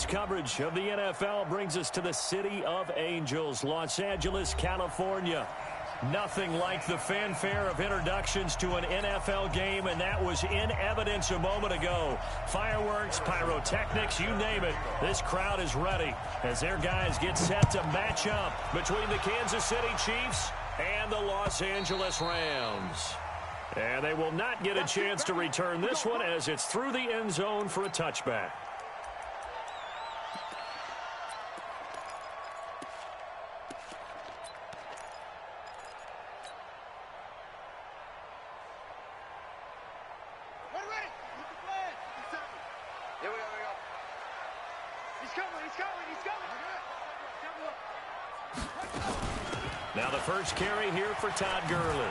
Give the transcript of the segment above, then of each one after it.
coverage of the NFL brings us to the City of Angels, Los Angeles, California. Nothing like the fanfare of introductions to an NFL game, and that was in evidence a moment ago. Fireworks, pyrotechnics, you name it. This crowd is ready as their guys get set to match up between the Kansas City Chiefs and the Los Angeles Rams. And they will not get a chance to return this one as it's through the end zone for a touchback. Now the first carry here for Todd Gurley.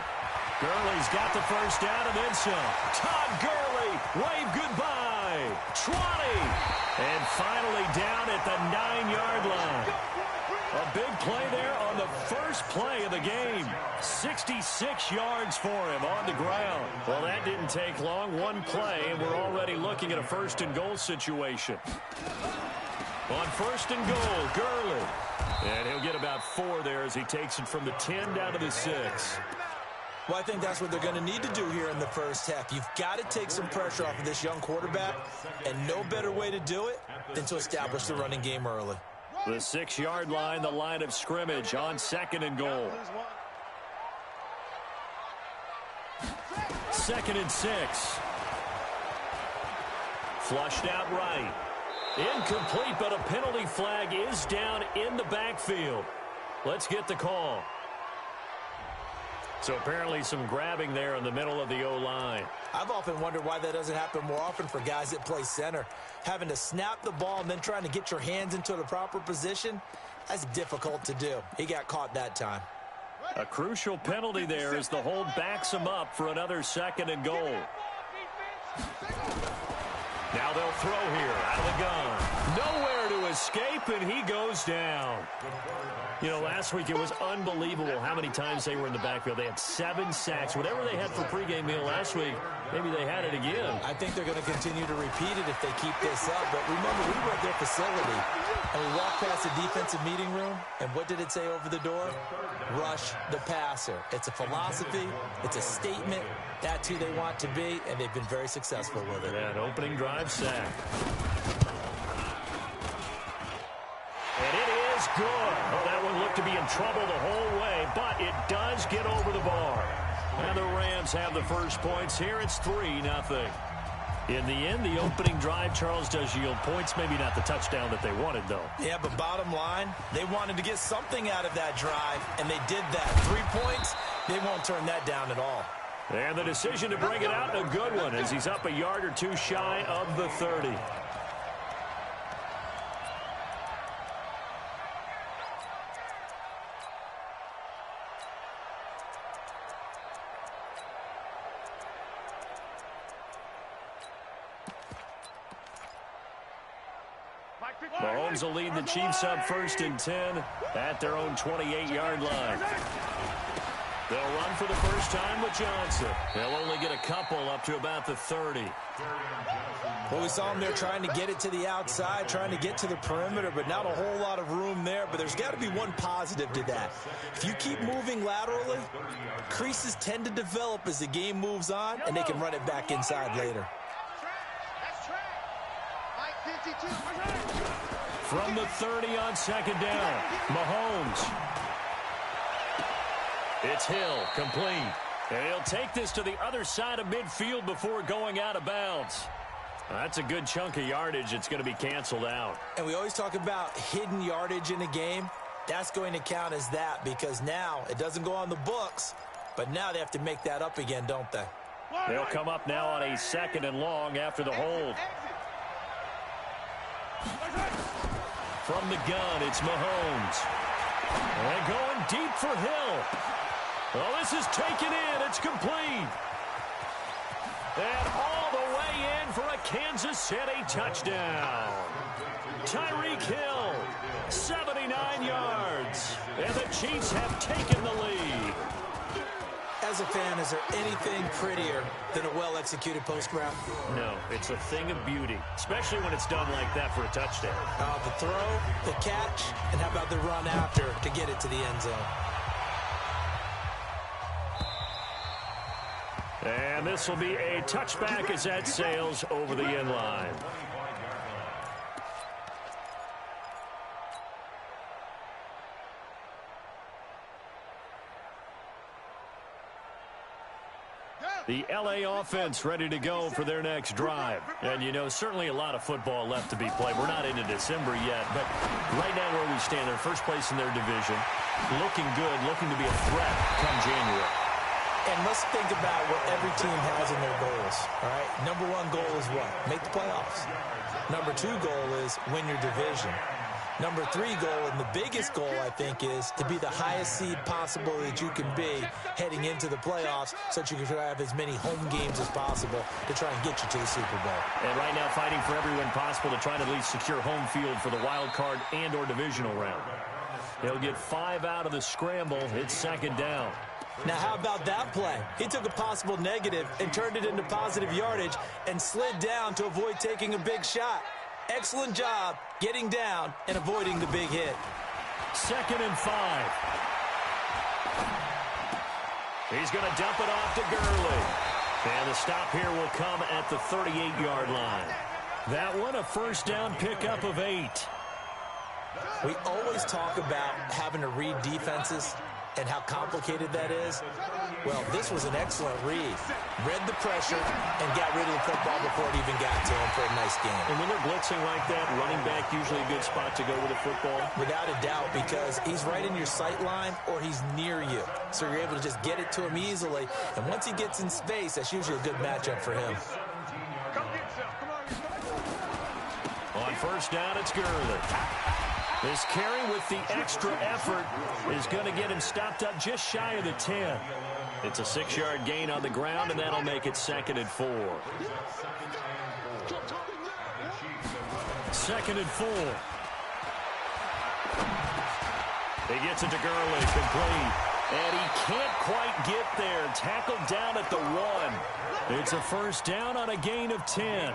Gurley's got the first down and then some. Todd Gurley, wave goodbye. 20. And finally down at the 9-yard line. A big play there on the first play of the game. 66 yards for him on the ground. Well, that didn't take long. One play, and we're already looking at a first and goal situation. On first and goal, Gurley. And he'll get about 4 there as he takes it from the 10 down to the 6. Well, I think that's what they're going to need to do here in the first half. You've got to take some pressure off of this young quarterback, and no better way to do it than to establish the running game early. The 6-yard line, the line of scrimmage on second and goal. 2nd and 6. Flushed out right. Incomplete, but a penalty flag is down in the backfield. Let's get the call. So apparently some grabbing there in the middle of the O-line. I've often wondered why that doesn't happen more often for guys that play center. Having to snap the ball and then trying to get your hands into the proper position, that's difficult to do. He got caught that time. A crucial penalty there as the hold backs him up for another 2nd and goal. Now they'll throw here out of the gun. Nowhere to escape, and he goes down. You know, last week it was unbelievable how many times they were in the backfield. They had 7 sacks. Whatever they had for pregame meal last week, maybe they had it again. I think they're going to continue to repeat it if they keep this up. But remember, we were at their facility, and we walked past the defensive meeting room, and what did it say over the door? Rush the passer. It's a philosophy. It's a statement. That's who they want to be, and they've been very successful with it. That opening drive sack. And it is good. Oh, that one looked to be in trouble the whole way, but it does get over the bar. And the Rams have the first points here. It's 3-0. In the end, the opening drive, Charles, does yield points. Maybe not the touchdown that they wanted, though. Yeah, but bottom line, they wanted to get something out of that drive, and they did that. 3 points, they won't turn that down at all. And the decision to bring it out, a good one, as he's up a yard or 2 shy of the 30. Mahomes will lead the Chiefs up 1st and 10 at their own 28-yard line. They'll run for the first time with Johnson. They'll only get a couple up to about the 30. Well, we saw them there trying to get it to the outside, trying to get to the perimeter, but not a whole lot of room there. But there's got to be one positive to that. If you keep moving laterally, creases tend to develop as the game moves on, and they can run it back inside later. From the 30 on 2nd down, Mahomes. It's Hill, complete. And he'll take this to the other side of midfield before going out of bounds. That's a good chunk of yardage. It's going to be canceled out. And we always talk about hidden yardage in a game. That's going to count as that because now it doesn't go on the books, but now they have to make that up again, don't they? They'll come up now on a 2nd and long after the hold. From the gun, it's Mahomes. And going deep for Hill. Well, this is taken in. It's complete. And all the way in for a Kansas City touchdown. Tyreek Hill, 79 yards. And the Chiefs have taken the lead. As a fan, is there anything prettier than a well-executed post route? No, it's a thing of beauty, especially when it's done like that for a touchdown. The throw, the catch, and how about the run after to get it to the end zone? And this will be a touchback as that sails over the end line. The LA offense ready to go for their next drive. And, you know, certainly a lot of football left to be played. We're not into December yet, but right now where we stand, they're first place in their division. Looking good, looking to be a threat come January. And let's think about what every team has in their goals, all right? Number one goal is what? Make the playoffs. Number two goal is win your division. Number three goal, and the biggest goal, I think, is to be the highest seed possible that you can be heading into the playoffs so that you can have as many home games as possible to try and get you to the Super Bowl. And right now fighting for every win possible to try to at least secure home field for the wild card and or divisional round. He'll get 5 out of the scramble. It's second down. Now, how about that play? He took a possible negative and turned it into positive yardage and slid down to avoid taking a big shot. Excellent job getting down and avoiding the big hit. 2nd and 5. He's going to dump it off to Gurley. And the stop here will come at the 38-yard line. That one a first down pickup of 8. We always talk about having to read defenses and how complicated that is. Well, this was an excellent read. Read the pressure and got rid of the football before it even got to him for a nice game. And when they're blitzing like that, running back usually a good spot to go with the football? Without a doubt, because he's right in your sight line or he's near you. So you're able to just get it to him easily. And once he gets in space, that's usually a good matchup for him. On first down, it's Gurley. This carry with the extra effort is going to get him stopped up just shy of the 10. It's a 6-yard gain on the ground, and that'll make it 2nd and 4. 2nd and 4. He gets it to Gurley, complete. And he can't quite get there. Tackled down at the 1. It's a first down on a gain of 10.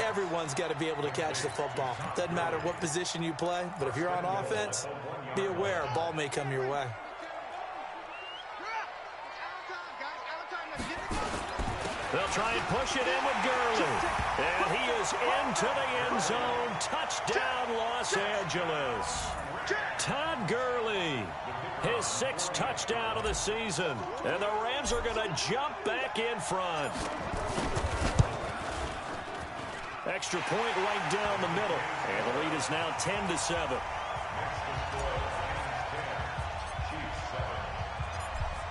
Everyone's got to be able to catch the football. Doesn't matter what position you play, but if you're on offense, be aware a ball may come your way. They'll try and push it in with Gurley. And he is into the end zone. Touchdown, Los Angeles. Todd Gurley, his 6th touchdown of the season. And the Rams are going to jump back in front. Extra point right down the middle. And the lead is now 10-7.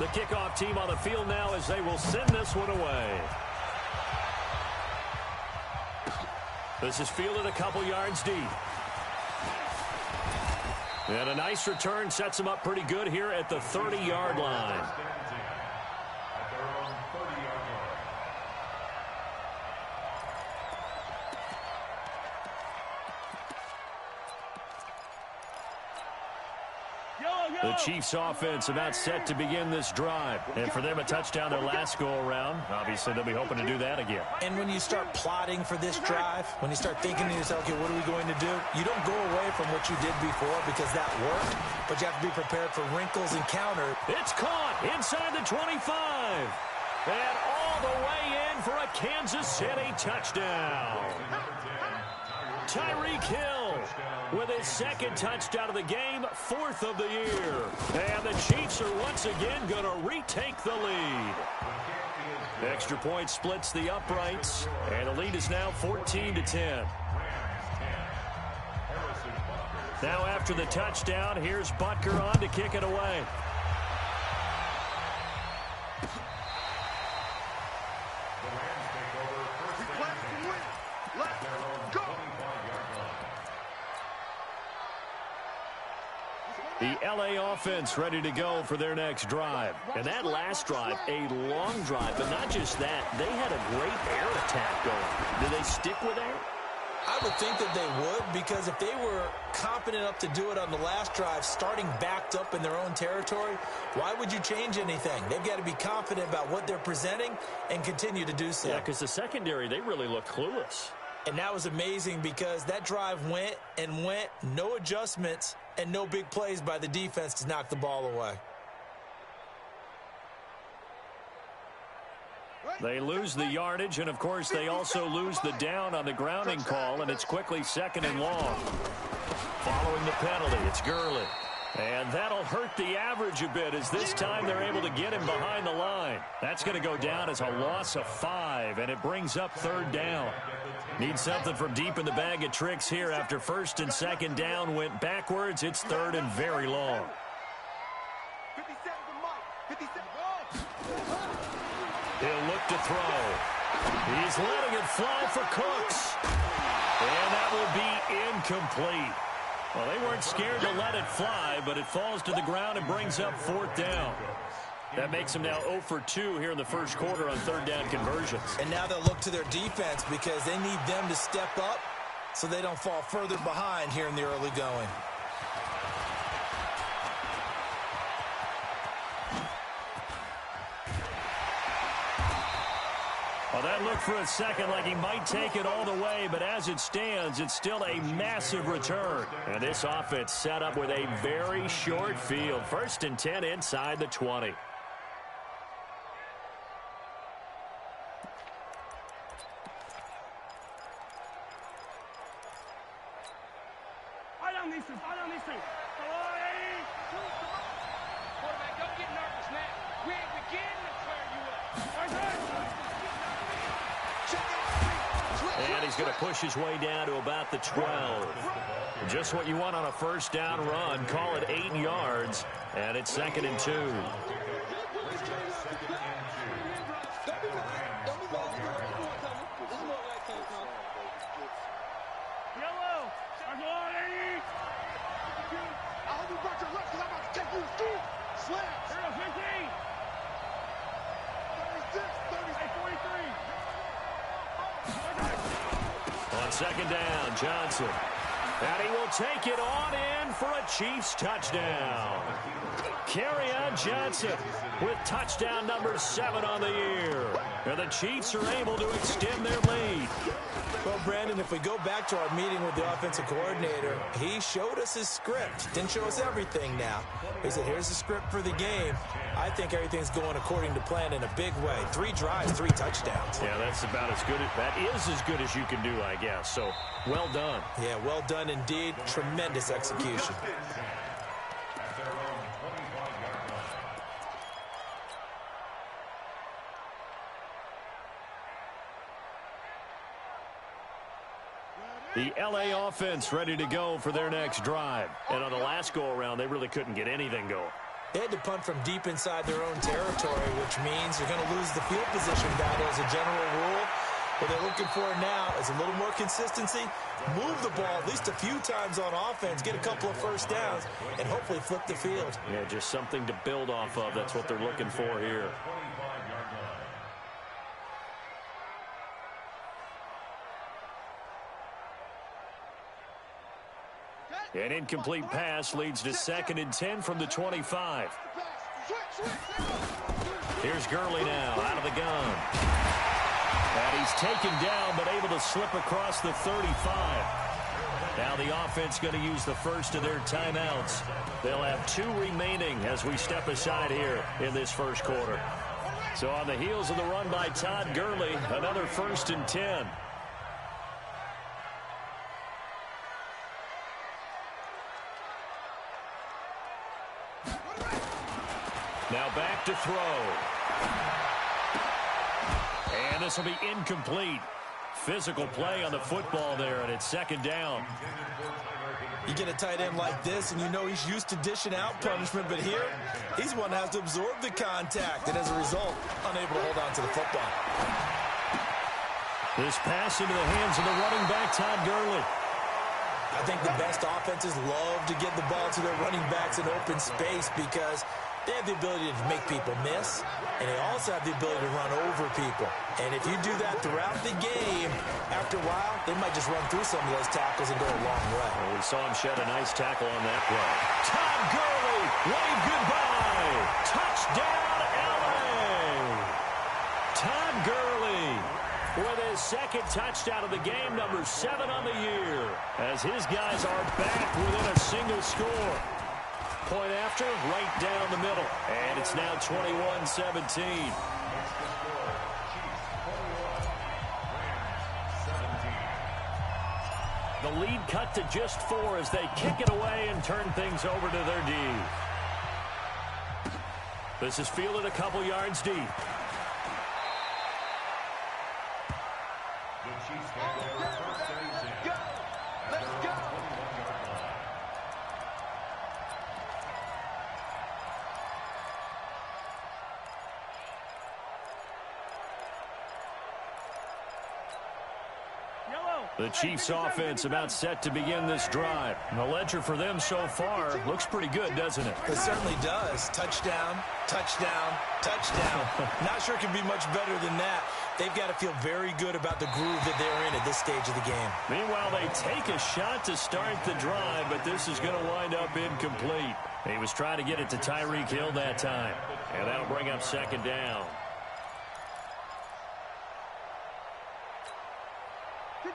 The kickoff team on the field now as they will send this one away. This is fielded a couple yards deep. And a nice return sets him up pretty good here at the 30-yard line. The Chiefs offense about set to begin this drive. And for them, a touchdown their last go-around. Obviously, they'll be hoping to do that again. And when you start plotting for this drive, when you start thinking to yourself, okay, what are we going to do? You don't go away from what you did before because that worked, but you have to be prepared for wrinkles and counter. It's caught inside the 25. And all the way in for a Kansas City touchdown. Tyreek Hill with his 2nd touchdown of the game, 4th of the year. And the Chiefs are once again going to retake the lead. Extra point splits the uprights, and the lead is now 14-10. Now after the touchdown, here's Butker on to kick it away. The LA offense ready to go for their next drive. And that last drive, a long drive, but not just that. They had a great air attack going. Do they stick with that? I would think that they would, because if they were confident enough to do it on the last drive, starting backed up in their own territory, why would you change anything? They've got to be confident about what they're presenting and continue to do so. Yeah, because the secondary, they really look clueless. And that was amazing because that drive went and went, no adjustments, and no big plays by the defense to knock the ball away. They lose the yardage, and, of course, they also lose the down on the grounding call, and it's quickly 2nd and long. Following the penalty, it's Gurley. And that'll hurt the average a bit as this time they're able to get him behind the line. That's going to go down as a loss of 5, and it brings up 3rd down. Need something from deep in the bag of tricks here after 1st and 2nd down went backwards. It's 3rd and very long. He'll look to throw. He's letting it fly for Cooks. And that will be incomplete. Well, they weren't scared to let it fly, but it falls to the ground and brings up 4th down. That makes them now 0 for 2 here in the first quarter on 3rd down conversions. And now they'll look to their defense because they need them to step up so they don't fall further behind here in the early going. Well, that looked for a second like he might take it all the way, but as it stands, it's still a massive return. And this offense set up with a very short field. 1st and 10 inside the 20. Quarterback, don't get nervous now. We ain't beginning to clear you up. And he's going to push his way down to about the 12. Just what you want on a 1st down run. Call it 8 yards, and it's 2nd and 2. On 2nd down, Johnson. And he will take it on in for a Chiefs touchdown. Kerryon Johnson with touchdown number 7 on the year. And the Chiefs are able to extend their lead. Well, Brandon, if we go back to our meeting with the offensive coordinator, he showed us his script. Didn't show us everything now. He said, here's the script for the game. I think everything's going according to plan in a big way. 3 drives, 3 touchdowns. Yeah, that's about as good. That is as good as you can do, I guess. So, well done. Yeah, well done indeed. Tremendous execution. The L.A. offense ready to go for their next drive. And on the last go-around, they really couldn't get anything going. They had to punt from deep inside their own territory, which means you're going to lose the field position battle as a general rule. What they're looking for now is a little more consistency, move the ball at least a few times on offense, get a couple of 1st downs, and hopefully flip the field. Yeah, just something to build off of. That's what they're looking for here. An incomplete pass leads to 2nd and 10 from the 25. Here's Gurley now out of the gun. And he's taken down but able to slip across the 35. Now the offense going to use the first of their timeouts. They'll have 2 remaining as we step aside here in this first quarter. So on the heels of the run by Todd Gurley, another 1st and 10. Now back to throw. And this will be incomplete. Physical play on the football there, and it's 2nd down. You get a tight end like this, and you know he's used to dishing out punishment, but here, he's one that has to absorb the contact, and as a result, unable to hold on to the football. This pass into the hands of the running back, Todd Gurley. I think the best offenses love to get the ball to their running backs in open space because They have the ability to make people miss, and they also have the ability to run over people. And if you do that throughout the game, after a while, they might just run through some of those tackles and go a long way. Well, we saw him shed a nice tackle on that play. Todd Gurley, wave goodbye. Touchdown, L.A. Todd Gurley with his second touchdown of the game, number 7 on the year, as his guys are back within a single score. Point after, right down the middle. And it's now 21-17. The lead cut to just 4 as they kick it away and turn things over to their D. This is fielded a couple yards deep. The Chiefs offense about set to begin this drive. The ledger for them so far looks pretty good, doesn't it? It certainly does. Touchdown, touchdown, touchdown. Not sure it can be much better than that. They've got to feel very good about the groove that they're in at this stage of the game. Meanwhile, they take a shot to start the drive, but this is going to wind up incomplete. He was trying to get it to Tyreek Hill that time, and that'll bring up second down.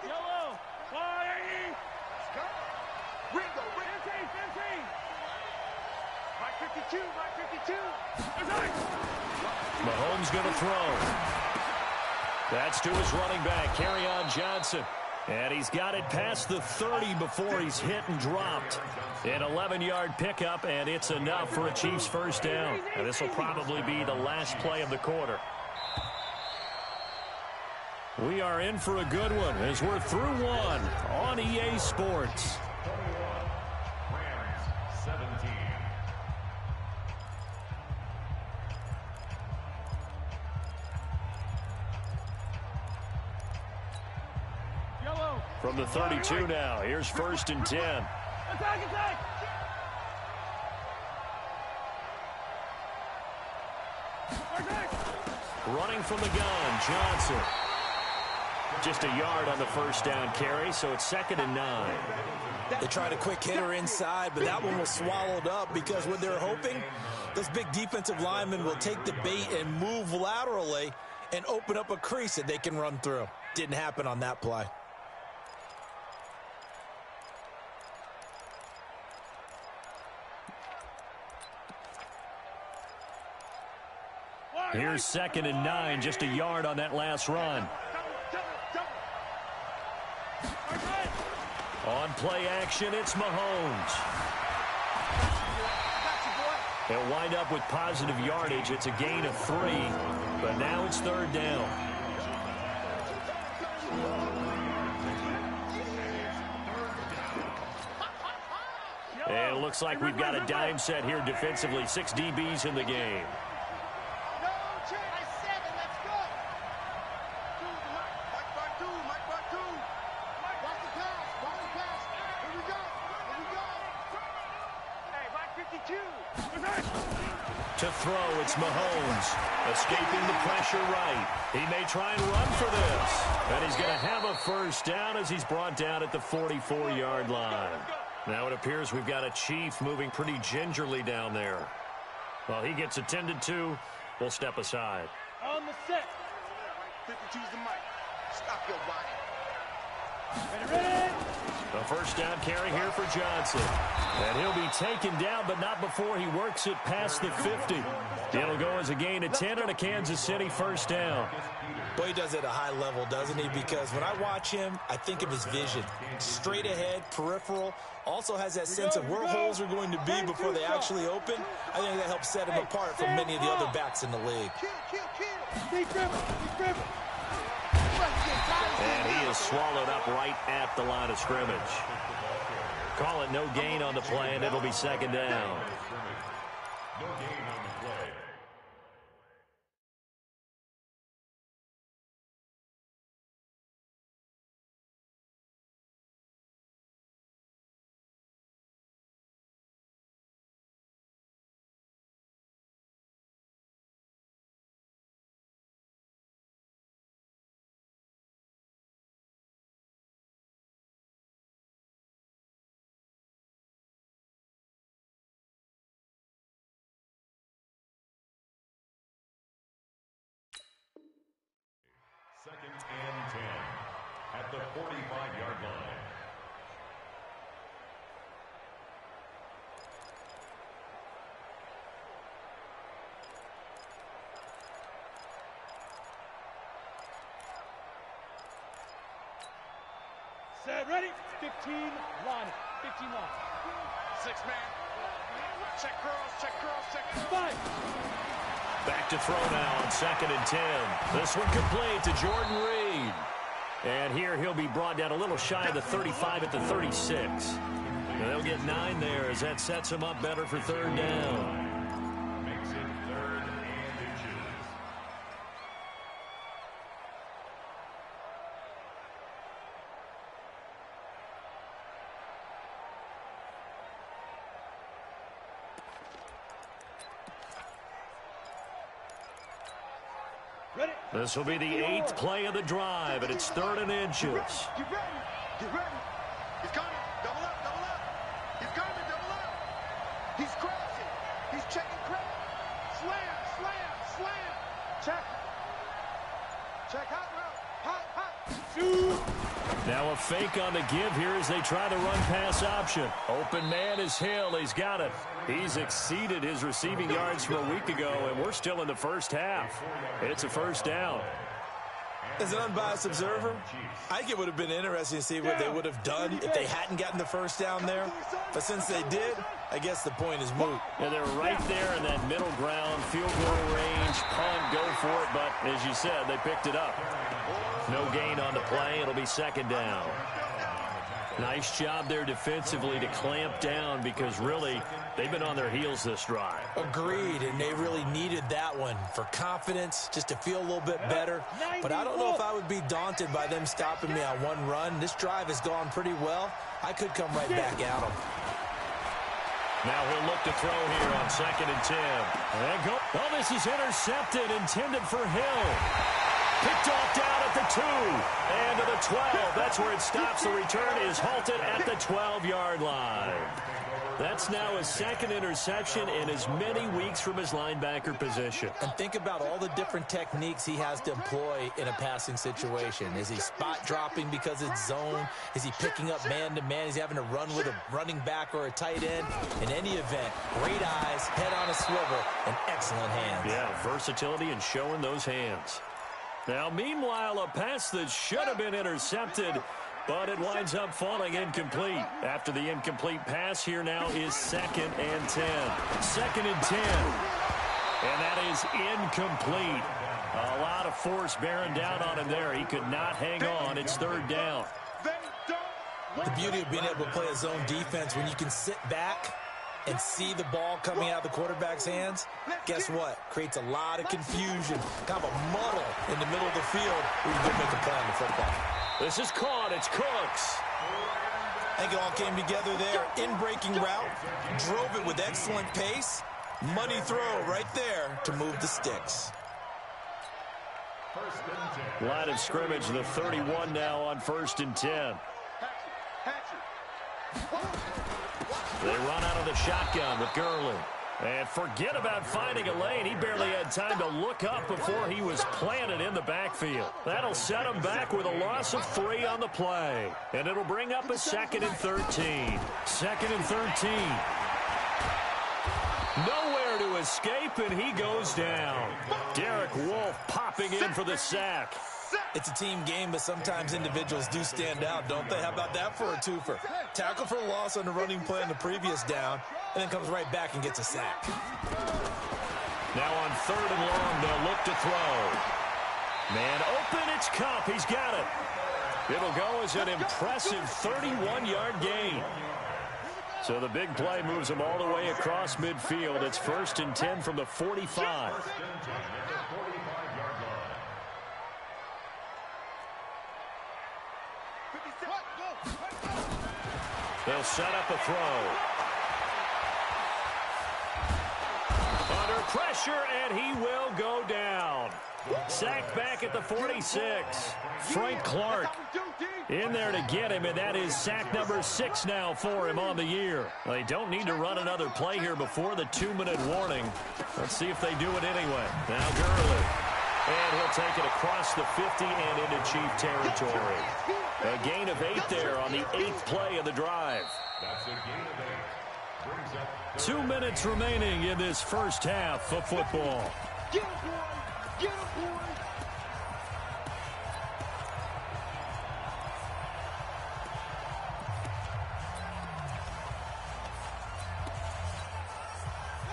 Yellow. Ringo. Mike 52. Mahomes going to throw. That's to his running back, Kerryon Johnson. And he's got it past the 30 before he's hit and dropped. An 11-yard pickup, and it's enough for a Chiefs first down. And this will probably be the last play of the quarter. We are in for a good one as we're through one on EA Sports. From the 32 now, here's 1st and 10. Attack! Running from the gun, Johnson. Just a yard on the first down carry, so it's 2nd and 9. They tried a quick hitter inside, but that one was swallowed up because what they're hoping, those big defensive linemen will take the bait and move laterally and open up a crease that they can run through. Didn't happen on that play. Here's 2nd and 9, just a yard on that last run. On play action, it's Mahomes. They'll wind up with positive yardage. It's a gain of 3, but now it's 3rd down. And it looks like we've got a dime set here defensively. 6 DBs in the game. To throw, it's Mahomes. Escaping the pressure right. He may try and run for this. And he's going to have a first down as he's brought down at the 44-yard line. Now it appears we've got a Chief moving pretty gingerly down there. Well, he gets attended to. We'll step aside. On the set. 52's the mic. Stop your body. Ready. A first down carry here for Johnson. And he'll be taken down, but not before he works it past the 50. It'll go as a gain of 10 on a Kansas City first down. Boy, he does it at a high level, doesn't he? Because when I watch him, I think of his vision. Straight ahead, peripheral. Also has that sense of where holes are going to be before they actually open. I think that helps set him apart from many of the other backs in the league. And he is swallowed up right at the line of scrimmage. Call it no gain on the play, and it'll be 2nd down. and 10 at the 45-yard line. Set, ready? 15, line it. 15 line. 6 man. Check curls, check curls, check curls. 5. Back to throw now on 2nd and 10. This one complete to Jordan Reed. And here he'll be brought down a little shy of the 35 at the 36. And they'll get 9 there as that sets him up better for 3rd down. Makes it 3rd and inches. Ready? This will be the 8th play of the drive, and it's 3rd and inches. Get ready. Get ready. He's coming. Double up, double up. He's coming, double up. He's crashing. He's checking crash. Slam, slam, slam. Check. Check hot route. Hot, hot. Shoot. Now a fake on the give here as they try the run-pass option. Open man is Hill. He's got it. He's exceeded his receiving yards from a week ago, and we're still in the first half. It's a 1st down. As an unbiased observer, I think it would have been interesting to see what they would have done if they hadn't gotten the 1st down there. But since they did, I guess the point is moot. And they're right there in that middle ground, field goal range, punt, go for it. But as you said, they picked it up. No gain on the play. It'll be 2nd down. Nice job there defensively to clamp down because really they've been on their heels this drive. Agreed, and they really needed that one for confidence, just to feel a little bit better. But I don't know if I would be daunted by them stopping me on one run. This drive has gone pretty well. I could come right back at them. Now he'll look to throw here on 2nd and 10. And go. Oh, this is intercepted, intended for Hill. Picked off down at the 2 and to the 12. That's where it stops. The return is halted at the 12-yard line. That's now his 2nd interception in as many weeks from his linebacker position. And think about all the different techniques he has to employ in a passing situation. Is he spot dropping because it's zone? Is he picking up man-to-man? Is he having to run with a running back or a tight end? In any event, great eyes, head on a swivel, and excellent hands. Yeah, versatility and showing those hands. Now, meanwhile, a pass that should have been intercepted, but it winds up falling incomplete. After the incomplete pass, here now is 2nd and 10. 2nd and 10. And that is incomplete. A lot of force bearing down on him there. He could not hang on. It's 3rd down. The beauty of being able to play a zone defense when you can sit back and see the ball coming out of the quarterback's hands, guess what? Creates a lot of confusion, kind of a muddle in the middle of the field where you can make a play on the football. This is caught. It's Cooks. I think it all came together there. In-breaking route, drove it with excellent pace. Money throw right there to move the sticks. Line of scrimmage, the 31 now on 1st and 10. They run out of the shotgun with Gurley. And forget about finding a lane. He barely had time to look up before he was planted in the backfield. That'll set him back with a loss of 3 on the play. And it'll bring up a 2nd and 13. 2nd and 13. Nowhere to escape, and he goes down. Derek Wolfe popping in for the sack. It's a team game, but sometimes individuals do stand out, don't they? How about that for a twofer? Tackle for a loss on the running play on the previous down, and then comes right back and gets a sack. Now on 3rd and long, they'll look to throw. Man open, it's Cup. He's got it. It'll go as an impressive 31-yard gain. So the big play moves him all the way across midfield. It's 1st and 10 from the 45. They'll set up a throw. Under pressure, and he will go down. Sacked back at the 46. Frank Clark in there to get him, and that is sack number 6 now for him on the year. They don't need to run another play here before the 2-minute warning. Let's see if they do it anyway. Now Gurley. And he'll take it across the 50 and into Chief territory. A gain of 8 there on the 8th play of the drive. That's a gain of 8. Brings up 2 minutes remaining in this first half of football. Get him, boy! Get him, boy!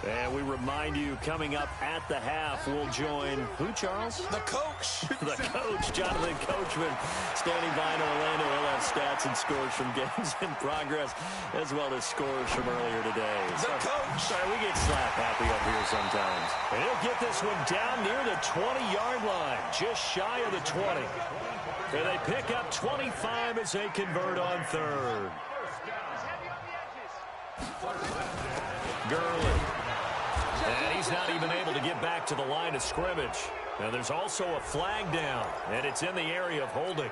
And we remind you, coming up at the half, we'll join who, Charles? The coach. The coach, Jonathan Coachman, standing by in Orlando. He'll have stats and scores from games in progress, as well as scores from earlier today. The coach. Sorry, we get slap happy up here sometimes. And he'll get this one down near the 20-yard line, just shy of the 20. And they pick up 25 as they convert on third. Gurley. And he's not even able to get back to the line of scrimmage. Now there's also a flag down, and it's in the area of holding.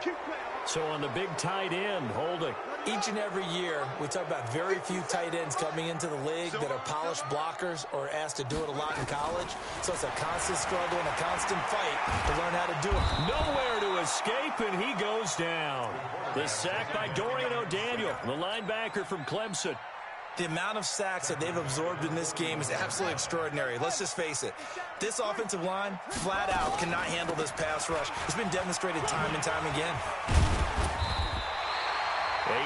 So on the big tight end, holding. Each and every year, we talk about very few tight ends coming into the league that are polished blockers or asked to do it a lot in college. So it's a constant struggle and a constant fight to learn how to do it. Nowhere to escape, and he goes down. The sack by Dorian O'Daniel, the linebacker from Clemson. The amount of sacks that they've absorbed in this game is absolutely extraordinary. Let's just face it. This offensive line, flat out, cannot handle this pass rush. It's been demonstrated time and time again.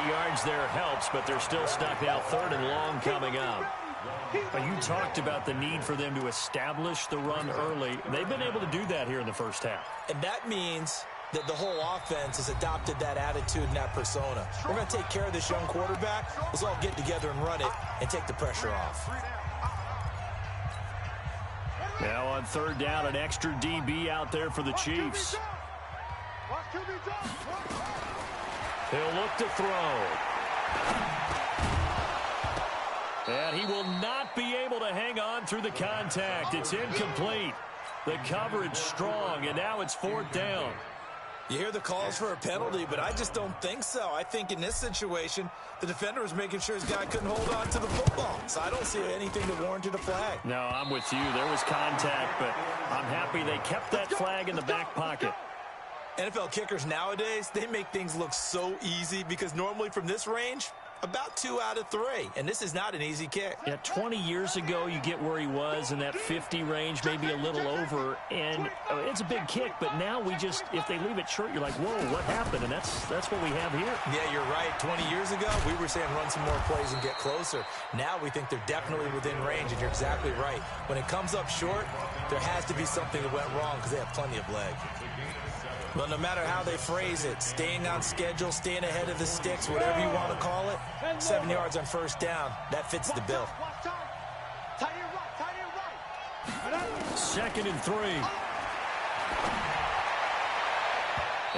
8 yards there helps, but they're still stuck now. Third and long coming up. You talked about the need for them to establish the run early. They've been able to do that here in the first half. And that means that the whole offense has adopted that attitude and that persona. We're going to take care of this young quarterback. Let's all get together and run it and take the pressure off. Now on third down, an extra DB out there for the Chiefs. He'll look to throw. And he will not be able to hang on through the contact. It's incomplete. The coverage strong, and now it's fourth down. You hear the calls for a penalty, but I just don't think so. I think in this situation, the defender was making sure his guy couldn't hold on to the football. So I don't see anything that warranted a flag. No, I'm with you. There was contact, but I'm happy they kept that flag in the back pocket. NFL kickers nowadays, they make things look so easy because normally from this range, about 2 out of 3. And this is not an easy kick. Yeah, 20 years ago, you get where he was in that 50 range, maybe a little over. And it's a big kick, but now we just, if they leave it short, you're like, whoa, what happened? And that's what we have here. Yeah, you're right. 20 years ago, we were saying run some more plays and get closer. Now we think they're definitely within range, and you're exactly right. When it comes up short, there has to be something that went wrong because they have plenty of leg. Well, no matter how they phrase it, staying on schedule, staying ahead of the sticks, whatever you want to call it, 7 yards on first down, that fits the bill. Second and 3.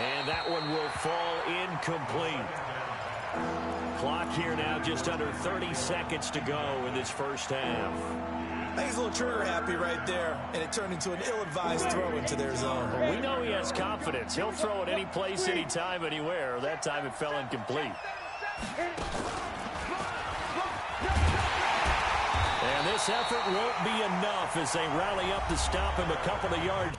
And that one will fall incomplete. Clock here now, just under 30 seconds to go in this first half. I think he's a little trigger happy right there, and it turned into an ill-advised throw into their zone. We know he has confidence. He'll throw it any place, anytime, anywhere. That time it fell incomplete. And this effort won't be enough as they rally up to stop him a couple of yards.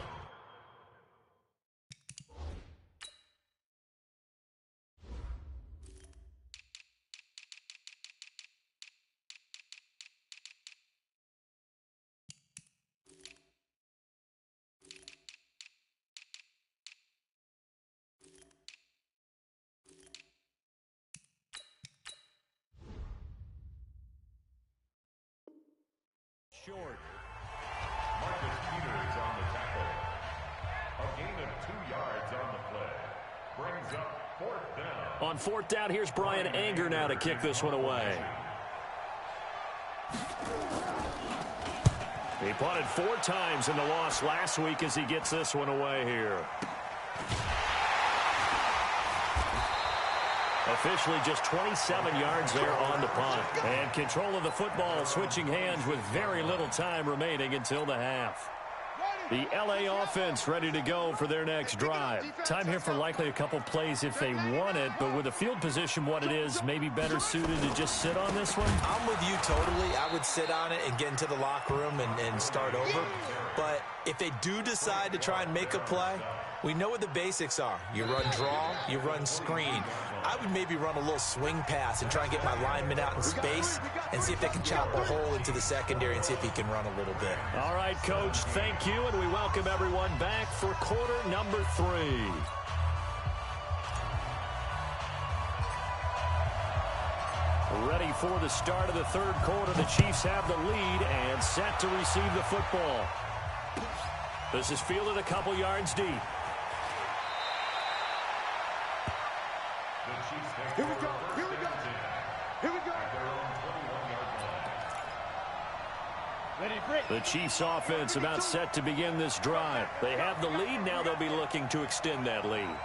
Short. Marcus Peters on the tackle. A gain of 2 yards on the play. Brings up fourth down. On fourth down, here's Brian Anger now to kick this one away. He punted 4 times in the loss last week as he gets this one away here. Officially just 27 yards there on the punt. And control of the football switching hands with very little time remaining until the half. The LA offense ready to go for their next drive. Time here for likely a couple plays if they want it, but with the field position what it is, maybe better suited to just sit on this one? I'm with you totally. I would sit on it and get into the locker room and start over. But if they do decide to try and make a play, we know what the basics are. You run draw, you run screen. I would maybe run a little swing pass and try and get my lineman out in space and see if they can chop a hole into the secondary and see if he can run a little bit. All right, Coach, thank you, and we welcome everyone back for quarter number 3. Ready for the start of the third quarter. The Chiefs have the lead and set to receive the football. This is fielded a couple yards deep. Here we go. Here we go. Here we go. The Chiefs offense about set to begin this drive. They have the lead. Now they'll be looking to extend that lead.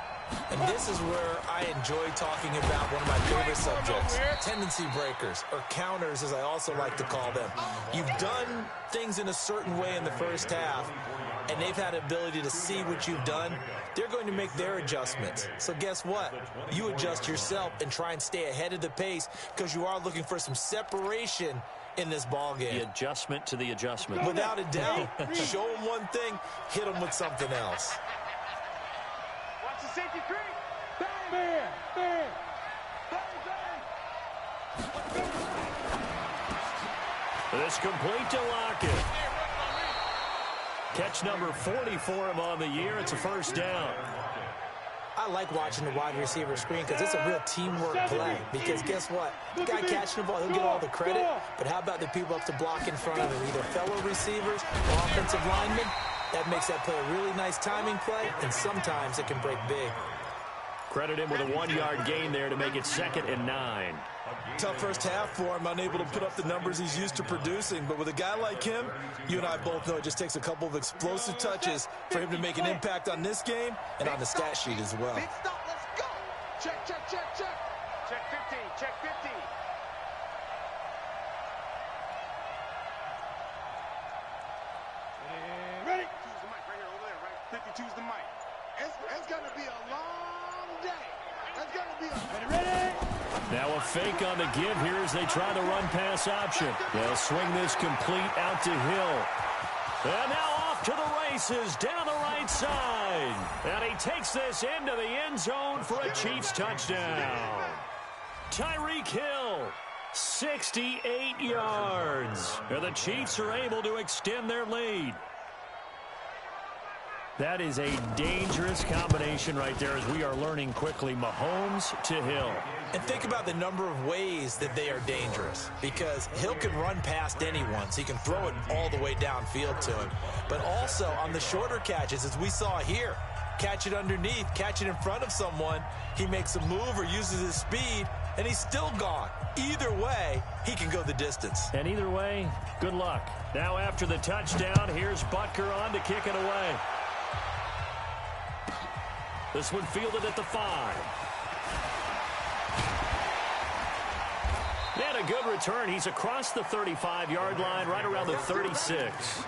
And this is where I enjoy talking about one of my favorite subjects, tendency breakers, or counters as I also like to call them. You've done things in a certain way in the first half, and they've had the ability to see what you've done. They're going to make their adjustments. So guess what? You adjust yourself and try and stay ahead of the pace because you are looking for some separation in this ball game. The adjustment to the adjustment. Without a doubt. Show them one thing, hit them with something else. Watch the safety creep. Bang, bang, bang. Bang, bang. This complete to Lockett. Catch number 40 for him on the year. It's a first down. I like watching the wide receiver screen because it's a real teamwork play. Because guess what? The guy catching the ball, he'll get all the credit. But how about the people up to block in front of him, either fellow receivers or offensive linemen? That makes that play a really nice timing play, and sometimes it can break big. Credit him with a 1-yard gain there to make it 2nd and 9. Tough first half for him, unable to put up the numbers he's used to producing. But with a guy like him, you and I both know it just takes a couple of explosive touches for him to make an impact on this game and on the stat sheet as well. Big stop, let's go. Check, check, check, check. Check 15, check 15. Ready? Choose the mic right here, over there, right? 50, choose the mic. It's going to be a long day. It's going to be a... Ready? Now a fake on the give here as they try the run-pass option. They'll swing this complete out to Hill. And now off to the races down the right side. And he takes this into the end zone for a Chiefs touchdown. Tyreek Hill, 68 yards. And the Chiefs are able to extend their lead. That is a dangerous combination right there as we are learning quickly. Mahomes to Hill. And think about the number of ways that they are dangerous, because Hill can run past anyone, so he can throw it all the way downfield to him. But also on the shorter catches, as we saw here, catch it underneath, catch it in front of someone, he makes a move or uses his speed, and he's still gone. Either way, he can go the distance. And either way, good luck. Now after the touchdown, here's Butker on to kick it away. This one fielded at the 5. And a good return. He's across the 35-yard line, right around the 36.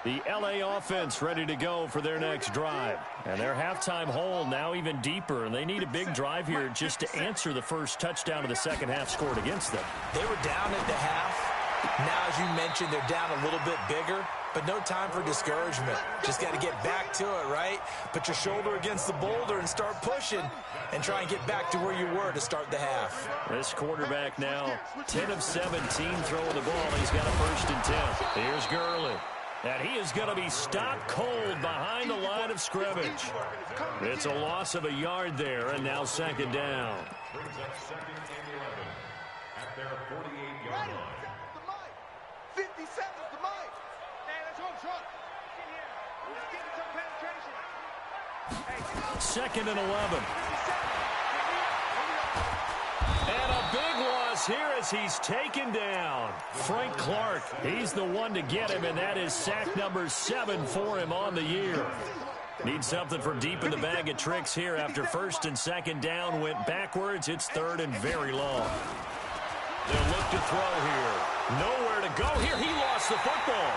The LA offense ready to go for their next drive. And their halftime hole now even deeper. And they need a big drive here just to answer the first touchdown of the second half scored against them. They were down at the half. Now, as you mentioned, they're down a little bit bigger, but no time for discouragement. Just got to get back to it, right? Put your shoulder against the boulder and start pushing and try and get back to where you were to start the half. This quarterback now 10 of 17 throwing the ball. He's got a 1st and 10. Here's Gurley. And he is going to be stopped cold behind the line of scrimmage. It's a loss of a yard there, and now 2nd down. Brings up 2nd and 11 at their 48-yard line. 57 is the mic. Hey, let's go, Trump. In here. Let's get some penetration. 2nd and 11. And a big loss here as he's taken down. Frank Clark, he's the one to get him, and that is sack number 7 for him on the year. Need something for deep in the bag of tricks here after 1st and 2nd down went backwards. It's 3rd and very long. They'll look to throw here. Nowhere to go here. He lost the football.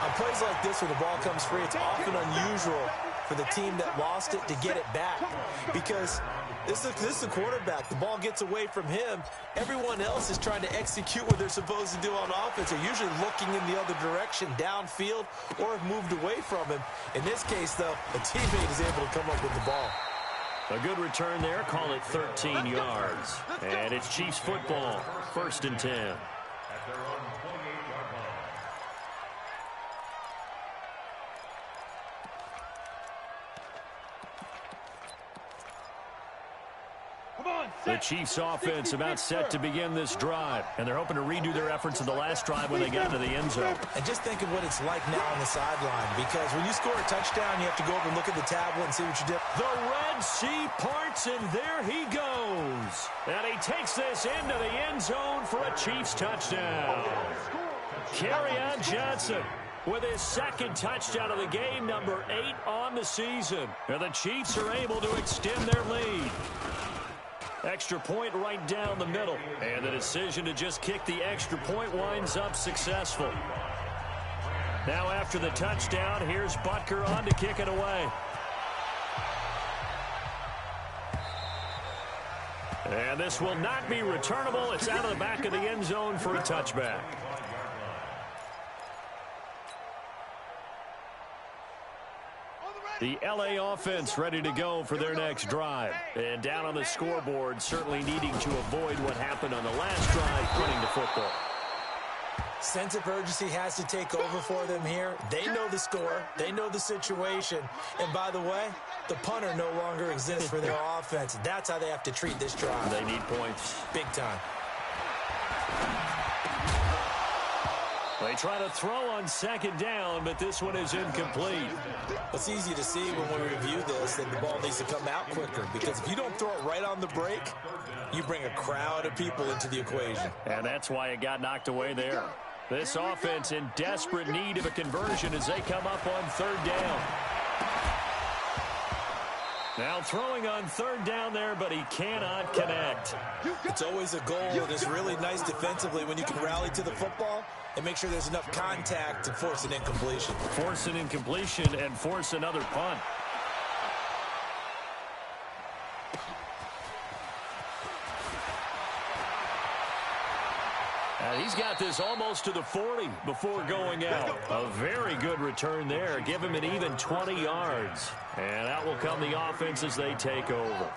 On plays like this, when the ball comes free, it's often unusual for the team that lost it to get it back, because this is the quarterback. The ball gets away from him. Everyone else is trying to execute what they're supposed to do on offense. They're usually looking in the other direction, downfield, or have moved away from him. In this case, though, a teammate is able to come up with the ball. A good return there. Call it 13 yards. And it's Chiefs football. 1st and 10. At their own 28-yard line. The Chiefs offense about set to begin this drive, and they're hoping to redo their efforts in the last drive when they got to the end zone. And just think of what it's like now on the sideline, because when you score a touchdown, you have to go over and look at the tablet and see what you did. The Red Sea parts, and there he goes. And he takes this into the end zone for a Chiefs touchdown. Kerryon Johnson with his 2nd touchdown of the game, number 8 on the season. And the Chiefs are able to extend their lead. Extra point right down the middle. And the decision to just kick the extra point winds up successful. Now after the touchdown, here's Butker on to kick it away. And this will not be returnable. It's out of the back of the end zone for a touchback. The LA offense ready to go for their next drive. And down on the scoreboard, certainly needing to avoid what happened on the last drive, punting the football. Sense of urgency has to take over for them here. They know the score. They know the situation. And by the way, the punter no longer exists for their offense. That's how they have to treat this drive. They need points. Big time. They try to throw on 2nd down, but this one is incomplete. It's easy to see when we review this that the ball needs to come out quicker, because if you don't throw it right on the break, you bring a crowd of people into the equation. And that's why it got knocked away there. This offense in desperate need of a conversion as they come up on 3rd down. Now throwing on 3rd down there, but he cannot connect. It's always a goal, and it's really nice defensively when you can rally to the football and make sure there's enough contact to force an incompletion. Force an incompletion and force another punt. He's got this almost to the 40 before going out. A very good return there. Give him an even 20 yards. And out will come the offense as they take over.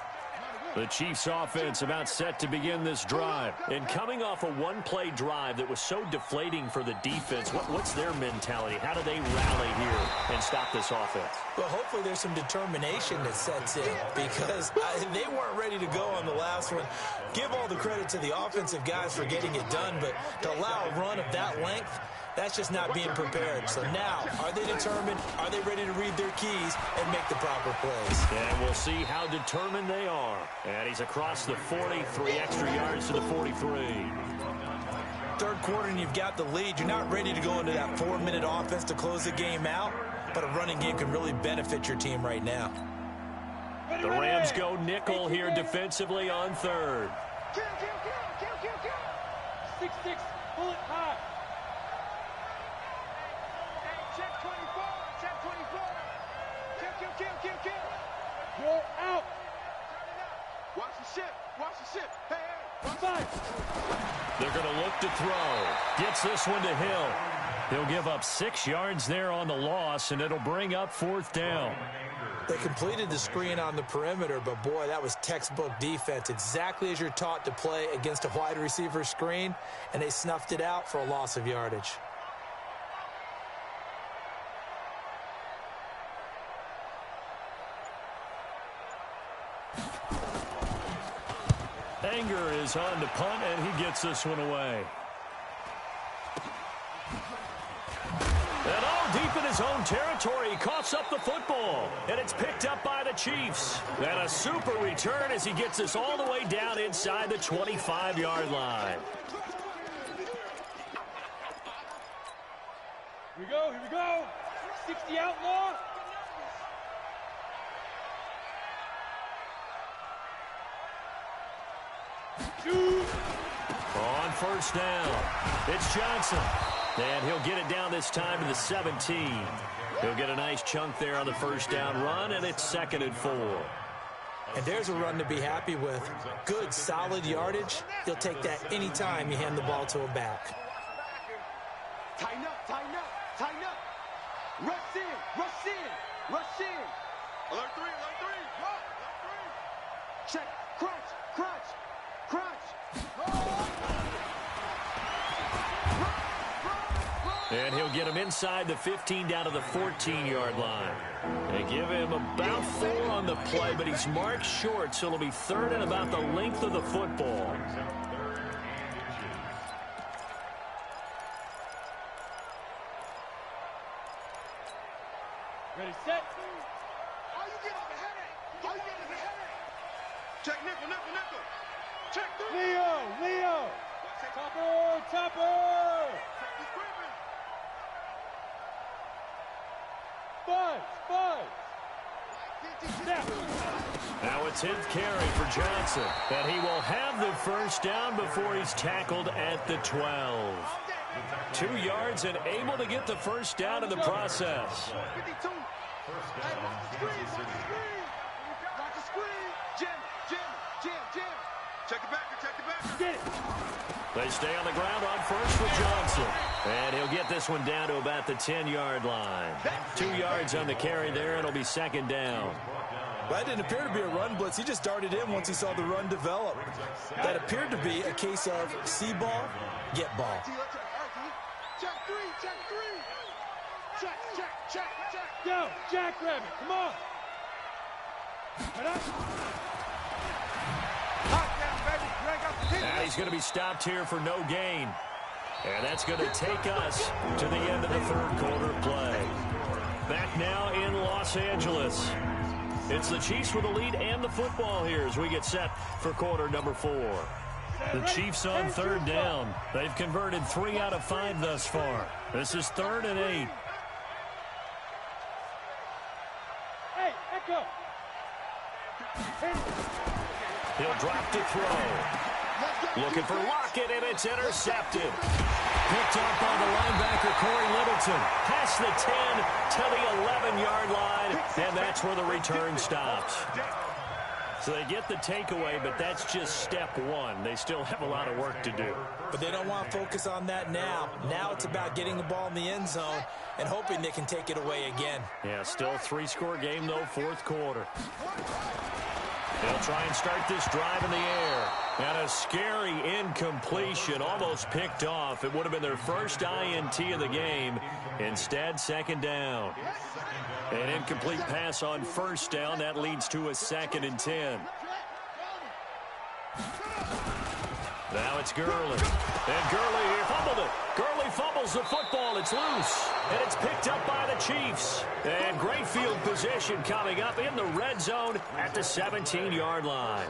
The Chiefs offense about set to begin this drive. And coming off a one-play drive that was so deflating for the defense, what's their mentality? How do they rally here and stop this offense? Well, hopefully there's some determination that sets in, because they weren't ready to go on the last one. Give all the credit to the offensive guys for getting it done, but to allow a run of that length, that's just not being prepared. So now, are they determined? Are they ready to read their keys and make the proper plays? And we'll see how determined they are. And he's across the 40, 3 extra yards to the 43. 3rd quarter and you've got the lead. You're not ready to go into that 4-minute offense to close the game out, but a running game can really benefit your team right now. The Rams go nickel here defensively on 3rd. Kill. 6-6, bullet high. Check 24. Kill. You're out. Watch the ship. Hey. They're going to look to throw. Gets this one to Hill. He'll give up 6 yards there on the loss, and it'll bring up 4th down. They completed the screen on the perimeter, but boy, that was textbook defense. Exactly as you're taught to play against a wide receiver screen, and they snuffed it out for a loss of yardage. Anger is on to punt, and he gets this one away. And deep in his own territory, he coughs up the football, and it's picked up by the Chiefs. And a super return as he gets this all the way down inside the 25-yard line. Here we go. 60 outlaw. Shoot. On first down, it's Johnson. And he'll get it down this time to the 17. He'll get a nice chunk there on the first down run, and it's 2nd and 4. And there's a run to be happy with. Good, solid yardage. He'll take that any time you hand the ball to a back. Tighten up, tighten up, tighten up. Rush in, rush in, rush in. Alert 3, alert 3. Go, alert 3. Check, crunch, crunch, crunch. And he'll get him inside the 15 down to the 14-yard line. They give him about 4 on the play, but he's marked short, so it'll be 3rd and about the length of the football. Ready, set. All you get is a headache. All you get is a headache. Check nickel, nickel, nickel. Check 3. Leo. Topper. Check the screaming. Buzz. Now a 10th carry for Johnson, and he will have the first down before he's tackled at the 12. 2 yards and able to get the first down in the process. 52. Hey, watch the screen. Watch the screen. Jim. Check the backer. Get it. They stay on the ground on first for Johnson. And he'll get this one down to about the 10-yard line. 2 yards on the carry there, and it'll be 2nd down. Well, that didn't appear to be a run blitz. He just darted in once he saw the run develop. That appeared to be a case of see ball, get ball. Check 3. Check. Go, Jackrabbit, come on. And he's going to be stopped here for no gain. And that's going to take us to the end of the 3rd quarter play. Back now in Los Angeles. It's the Chiefs with the lead and the football here as we get set for quarter number 4. The Chiefs on 3rd down. They've converted 3 out of 5 thus far. This is 3rd and 8. Hey, Echo. He'll drop to throw. Looking for Lockett, and it's intercepted. Picked up by the linebacker, Corey Littleton. Past the 10 to the 11-yard line, and that's where the return stops. So they get the takeaway, but that's just step 1. They still have a lot of work to do. But they don't want to focus on that now. Now it's about getting the ball in the end zone and hoping they can take it away again. Yeah, still a 3-score game, though, 4th quarter. They'll try and start this drive in the air. And a scary incompletion, almost picked off. It would have been their first INT of the game. Instead, 2nd down. An incomplete pass on first down. That leads to a 2nd and 10. Now it's Gurley. And Gurley here fumbled it. Gurley fumbles the football. It's loose. And it's picked up by the Chiefs. And great field position coming up in the red zone at the 17-yard line.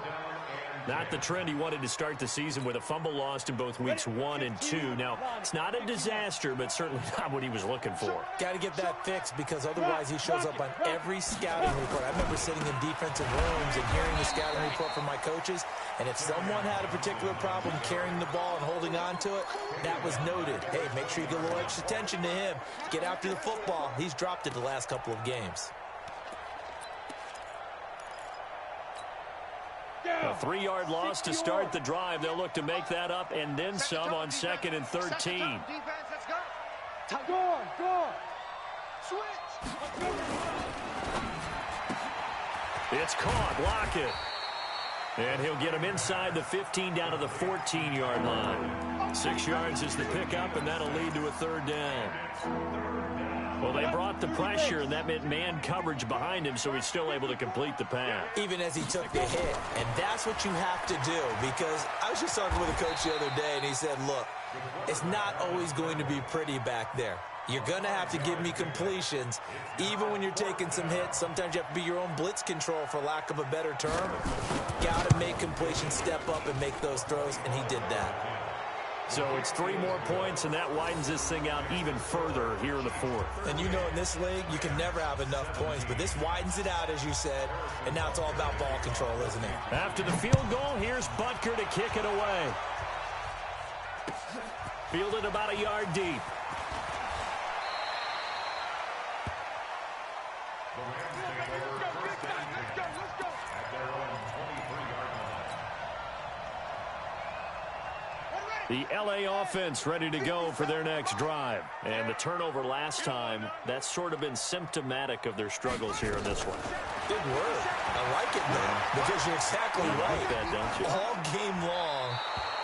Not the trend he wanted to start the season with a fumble lost in both weeks 1 and 2. Now, it's not a disaster, but certainly not what he was looking for. Got to get that fixed because otherwise he shows up on every scouting report. I remember sitting in defensive rooms and hearing the scouting report from my coaches, and if someone had a particular problem carrying the ball and holding on to it, that was noted. Hey, make sure you get a little extra attention to him. Get after the football. He's dropped it the last couple of games. A 3-yard loss to start the drive. They'll look to make that up and then some on 2nd and 13. Defense, let's go. Go on. Switch. It's caught. Lockett. And he'll get him inside the 15 down to the 14-yard line. 6 yards is the pickup, and that'll lead to a 3rd down. Well, they brought the pressure, and that meant man coverage behind him, so he's still able to complete the pass. Even as he took the hit. And that's what you have to do, because I was just talking with a coach the other day, and he said, look, it's not always going to be pretty back there. You're going to have to give me completions, even when you're taking some hits. Sometimes you have to be your own blitz control, for lack of a better term. Got to make completions, step up, and make those throws, and he did that. So it's 3 more points, and that widens this thing out even further here in the 4th. And you know in this league, you can never have enough points, but this widens it out, as you said, and now it's all about ball control, isn't it? After the field goal, here's Butker to kick it away. fielded about a yard deep. The LA offense ready to go for their next drive. And the turnover last time, that's sort of been symptomatic of their struggles here in this one. Big word. I like it, man, because you're exactly right. Like that, don't you? All game long,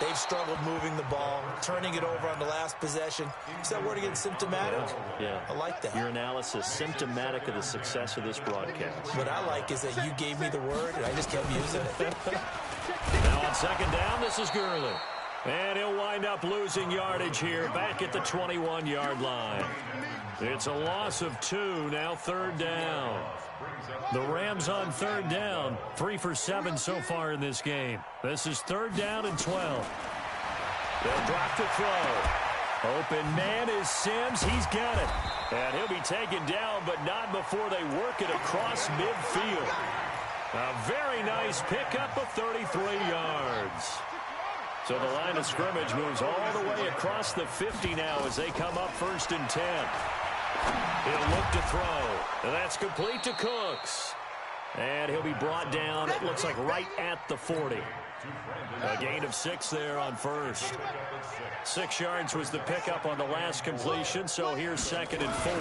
they've struggled moving the ball, turning it over on the last possession. Is that word again, symptomatic? Yeah. I like that. Your analysis, symptomatic of the success of this broadcast. What I like is that you gave me the word, and I just kept using it. Now on second down, this is Gurley. And he'll wind up losing yardage here back at the 21-yard line. It's a loss of 2, now third down. The Rams on third down, 3 for 7 so far in this game. This is third down and 12. They'll drop to throw. Open man is Sims. He's got it. And he'll be taken down, but not before they work it across midfield. A very nice pickup of 33 yards. So the line of scrimmage moves all the way across the 50 now as they come up 1st and 10. He'll look to throw. And that's complete to Cooks. And he'll be brought down, it looks like right at the 40. A gain of 6 there on first. 6 yards was the pickup on the last completion, so here's 2nd and 4.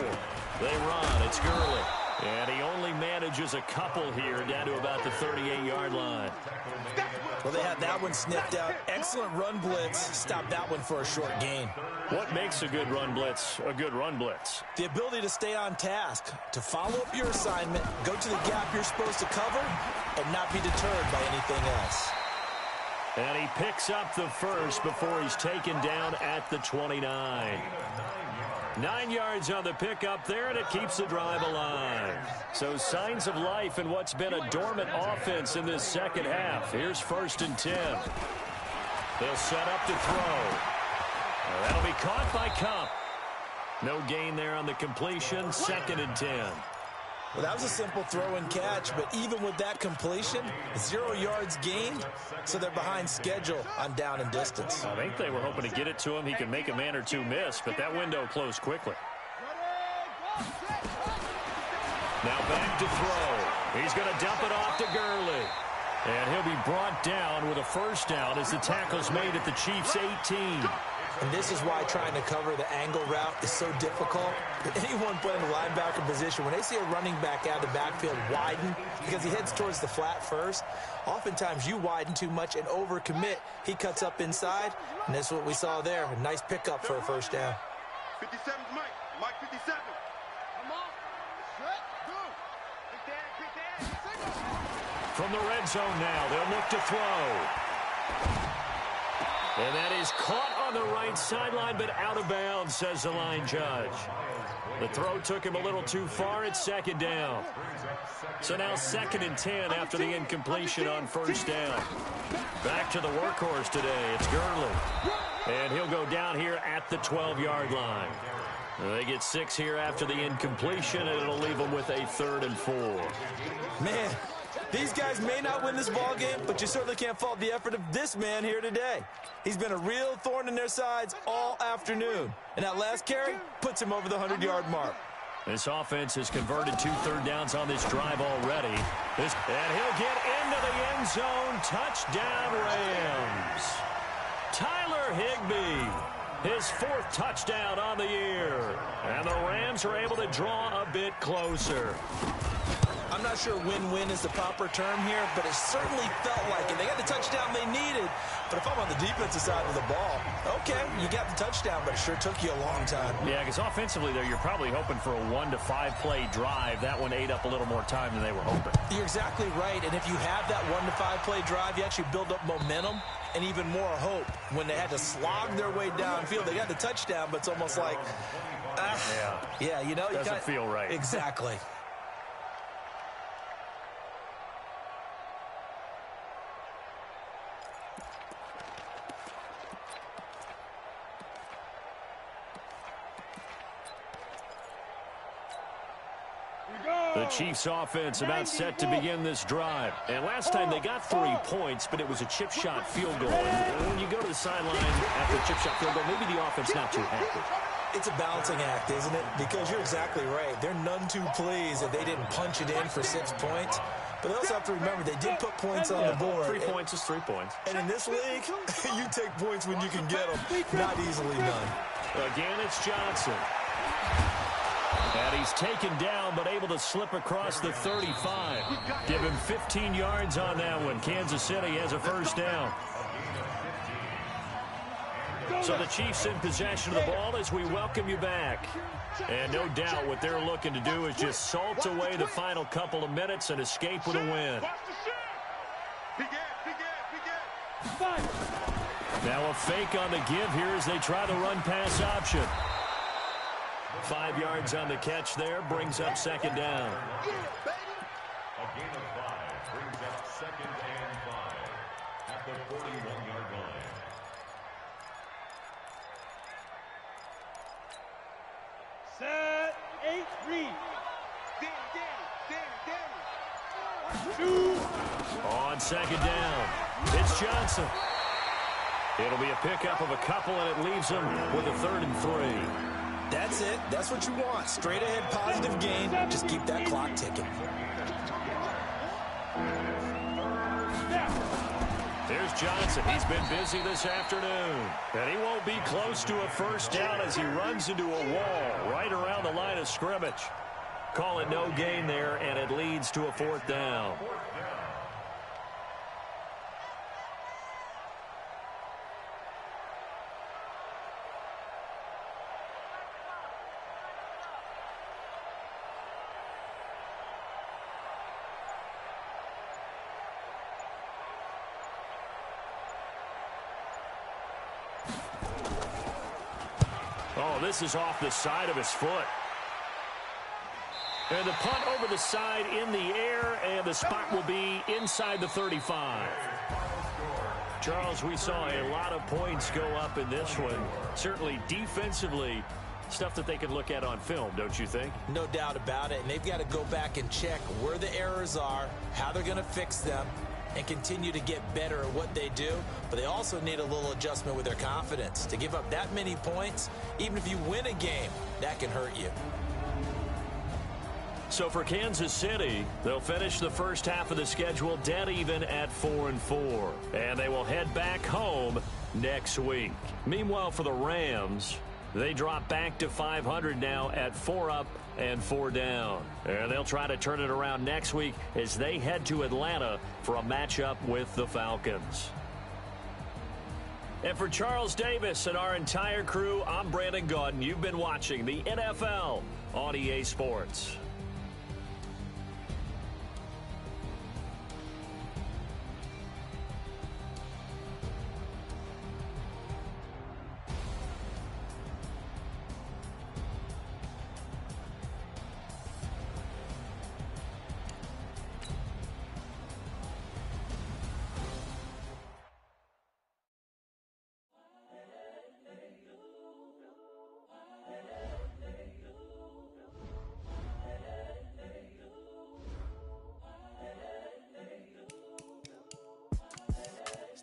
They run. It's Gurley. And he only manages a couple here down to about the 38-yard line. Well, they had that one sniffed out. Excellent run blitz. Stopped that one for a short gain. What makes a good run blitz a good run blitz? The ability to stay on task, to follow up your assignment, go to the gap you're supposed to cover, and not be deterred by anything else. And he picks up the first before he's taken down at the 29. 9 yards on the pickup there, and it keeps the drive alive. So signs of life in what's been a dormant offense in this second half. Here's 1st and 10. They'll set up to throw. That'll be caught by Cup. No gain there on the completion. 2nd and 10. Well, that was a simple throw and catch, but even with that completion, 0 yards gained, so they're behind schedule on down and distance. I think they were hoping to get it to him. He could make a man or two miss, but that window closed quickly. Now back to throw. He's going to dump it off to Gurley. And he'll be brought down with a first down as the tackle's made at the Chiefs' 18. And this is why trying to cover the angle route is so difficult. Anyone playing the linebacker position, when they see a running back out of the backfield widen, because he heads towards the flat first, oftentimes you widen too much and overcommit. He cuts up inside, and that's what we saw there. A nice pickup for a first down. 57's Mike. Mike 57. Come on. Set. Go. From the red zone now, they'll look to throw. And that is caught on the right sideline, but out of bounds, says the line judge. The throw took him a little too far. It's 2nd down. So now 2nd and 10 after the incompletion on first down. Back to the workhorse today. It's Gurley. And he'll go down here at the 12-yard line. They get 6 here after the incompletion, and it'll leave them with a 3rd and 4. Man, these guys may not win this ball game, but you certainly can't fault the effort of this man here today. He's been a real thorn in their sides all afternoon. And that last carry puts him over the 100-yard mark. This offense has converted 2 third downs on this drive already. And he'll get into the end zone. Touchdown, Rams. Tyler Higbee, his 4th touchdown on the year. And the Rams are able to draw a bit closer. I'm not sure win-win is the proper term here, but it certainly felt like it. They got the touchdown they needed, but if I'm on the defensive side of the ball, okay, you got the touchdown, but it sure took you a long time. Yeah, because offensively, though, you're probably hoping for a 1 to 5 play drive. That one ate up a little more time than they were hoping. You're exactly right, and if you have that 1 to 5 play drive, you actually build up momentum and even more hope. When they had to slog their way downfield, they got the touchdown, but it's almost like, yeah, you know, doesn't feel right. Exactly. The Chiefs offense about set to begin this drive. And last time they got 3 points, but it was a chip shot field goal. And when you go to the sideline after a chip shot field goal, maybe the offense not too happy. It's a balancing act, isn't it? Because you're exactly right. They're none too pleased that they didn't punch it in for 6 points. But they also have to remember they did put points on the board. 3 points is 3 points. And in this league, you take points when you can get them. Not easily done. Again, it's Johnson. And he's taken down, but able to slip across the 35. Give him 15 yards on that one. Kansas City has a first down. So the Chiefs in possession of the ball as we welcome you back. And no doubt what they're looking to do is just salt away the final couple of minutes and escape with a win. Now a fake on the give here as they try the run-pass option. 5 yards on the catch there, brings up second down. A gain of 5 brings up 2nd and 5 at the 41-yard line. Set, 8, read. On second down, it's Johnson. It'll be a pickup of a couple, and it leaves them with a 3rd and 3. That's it. That's what you want. Straight ahead positive gain. Just keep that clock ticking. There's Johnson. He's been busy this afternoon. And he won't be close to a first down as he runs into a wall right around the line of scrimmage. Call it no gain there, and it leads to a 4th down. Oh, this is off the side of his foot. And the punt over the side in the air, and the spot will be inside the 35. Charles, we saw a lot of points go up in this one. Certainly defensively, stuff that they can look at on film, don't you think? No doubt about it. And they've got to go back and check where the errors are, how they're going to fix them, and continue to get better at what they do. But they also need a little adjustment with their confidence. To give up that many points, even if you win a game, that can hurt you. So for Kansas City, they'll finish the first half of the schedule dead even at 4-4. And they will head back home next week. Meanwhile, for the Rams, they drop back to 500 now at 4 up and 4 down. And they'll try to turn it around next week as they head to Atlanta for a matchup with the Falcons. And for Charles Davis and our entire crew, I'm Brandon Gaudin. You've been watching the NFL on EA Sports.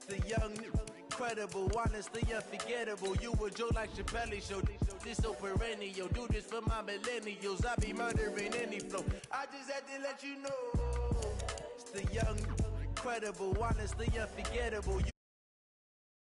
The young, incredible, honestly unforgettable. You a Joe like Chappelle show. This so perennial. Do this for my millennials. I be murdering any flow. I just had to let you know. It's the young, incredible, honestly unforgettable.